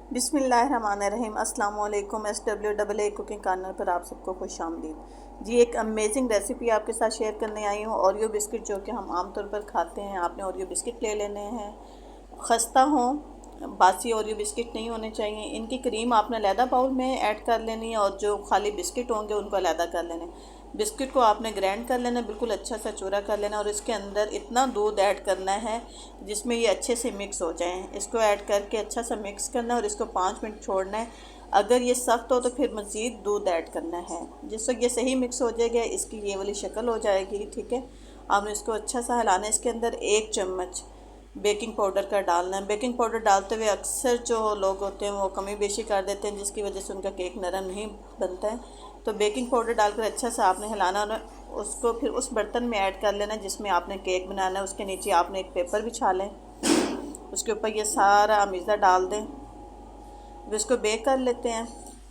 बिस्मिल्लाहिर्रहमानिर्रहीम। अस्सलाम वालेकुम। SWAA कुकिंग कार्नर पर आप सबको खुश आमदीद जी। एक अमेजिंग रेसिपी आपके साथ शेयर करने आई हूँ। ओरियो बिस्किट जो कि हम आमतौर पर खाते हैं, आपने ओरियो बिस्किट ले लेने हैं। खस्ता हों, बासी ओरियो बिस्किट नहीं होने चाहिए। इनकी क्रीम आपने अलहदा बाउल में ऐड कर लेनी है और जो खाली बिस्किट होंगे उनको अलहदा कर लेने। बिस्किट को आपने ग्राइंड कर लेना, बिल्कुल अच्छा सा चूरा कर लेना और इसके अंदर इतना दूध ऐड करना है जिसमें ये अच्छे से मिक्स हो जाएं। इसको ऐड करके अच्छा सा मिक्स करना है और इसको 5 मिनट छोड़ना है। अगर ये सख्त हो तो फिर मज़ीद दूध ऐड करना है। जिस वक्त ये सही मिक्स हो जाएगा, इसकी ये वाली शक्ल हो जाएगी, ठीक है। आपने इसको अच्छा सा हिलाना है। इसके अंदर 1 चम्मच बेकिंग पाउडर का डालना है। बेकिंग पाउडर डालते हुए अक्सर जो लोग होते हैं वो कमी बेशी कर देते हैं, जिसकी वजह से उनका केक नरम नहीं बनता है। तो बेकिंग पाउडर डालकर अच्छा सा आपने हिलाना और उसको फिर उस बर्तन में ऐड कर लेना जिसमें आपने केक बनाना है। उसके नीचे आपने एक पेपर बिछा लें, उसके ऊपर ये सारा अमीज़ा डाल दें, इसको बेक कर लेते हैं।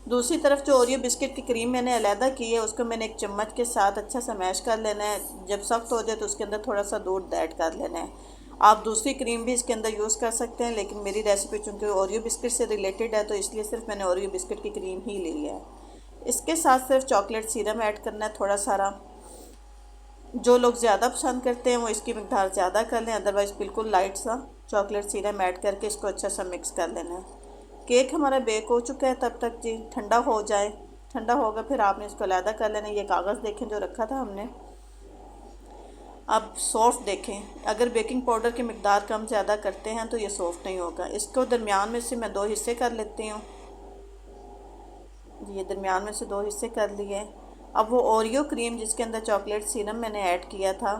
दूसरी तरफ जो ओरियो बिस्किट की क्रीम मैंने अलहदा की है, उसको मैंने एक चम्मच के साथ अच्छा सा मैश कर लेना है। जब सख्त हो जाए तो उसके अंदर थोड़ा सा दूध ऐड कर लेना है। आप दूसरी क्रीम भी इसके अंदर यूज़ कर सकते हैं, लेकिन मेरी रेसिपी चूँकि ओरियो बिस्किट से रिलेटेड है तो इसलिए सिर्फ मैंने ओरियो बिस्किट की क्रीम ही ली है। इसके साथ सिर्फ चॉकलेट सीरम ऐड करना है थोड़ा सारा। जो लोग ज़्यादा पसंद करते हैं वो इसकी मिक़दार ज़्यादा कर लें, अदरवाइज़ बिल्कुल लाइट सा चॉकलेट सीरम ऐड करके इसको अच्छा सा मिक्स कर लेना है। केक हमारा बेक हो चुका है, तब तक जी ठंडा हो जाए। ठंडा होगा फिर आपने इसको अलहदा कर लेना। ये कागज़ देखें जो रखा था हमने, अब सॉफ्ट देखें। अगर बेकिंग पाउडर की मिक़दार कम ज़्यादा करते हैं तो ये सॉफ्ट नहीं होगा। इसको दरमियान में से मैं 2 हिस्से कर लेती हूँ। ये दरमियान में से 2 हिस्से कर लिए। अब वो ओरियो क्रीम जिसके अंदर चॉकलेट सीरम मैंने ऐड किया था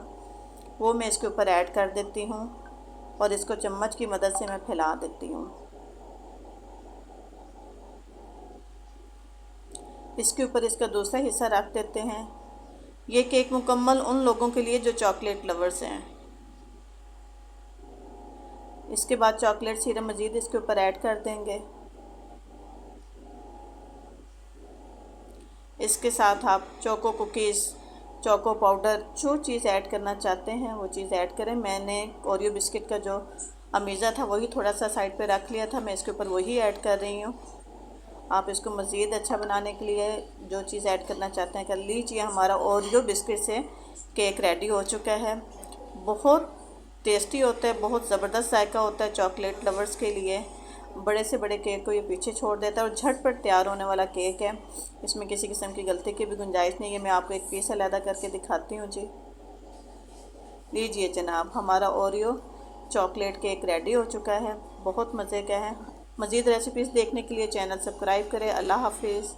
वो मैं इसके ऊपर ऐड कर देती हूँ और इसको चम्मच की मदद से मैं फैला देती हूँ। इसके ऊपर इसका दूसरा हिस्सा रख देते हैं। ये केक मुकम्मल उन लोगों के लिए जो चॉकलेट लवर्स हैं। इसके बाद चॉकलेट सीरम मज़ीद इसके ऊपर ऐड कर देंगे। इसके साथ आप चोको कुकीज़, चोको पाउडर, जो चीज़ ऐड करना चाहते हैं वो चीज़ ऐड करें। मैंने ओरियो बिस्किट का जो अमीज़ा था वही थोड़ा सा साइड पे रख लिया था, मैं इसके ऊपर वही ऐड कर रही हूँ। आप इसको मज़ीद अच्छा बनाने के लिए जो चीज़ ऐड करना चाहते हैं कर लीजिए। हमारा ओरियो बिस्किट से केक रेडी हो चुका है। बहुत टेस्टी होता है, बहुत ज़बरदस्त जायका होता है चॉकलेट लवर्स के लिए। बड़े से बड़े केक को ये पीछे छोड़ देता है और झटपट तैयार होने वाला केक है। इसमें किसी किस्म की गलती की भी गुंजाइश नहीं है। मैं आपको एक पीस अलहदा करके दिखाती हूँ जी। लीजिए जनाब, हमारा ओरियो चॉकलेट केक रेडी हो चुका है। बहुत मज़े का है। मज़ीद रेसिपीज़ देखने के लिए चैनल सब्सक्राइब करें। अल्लाह हाफिज़।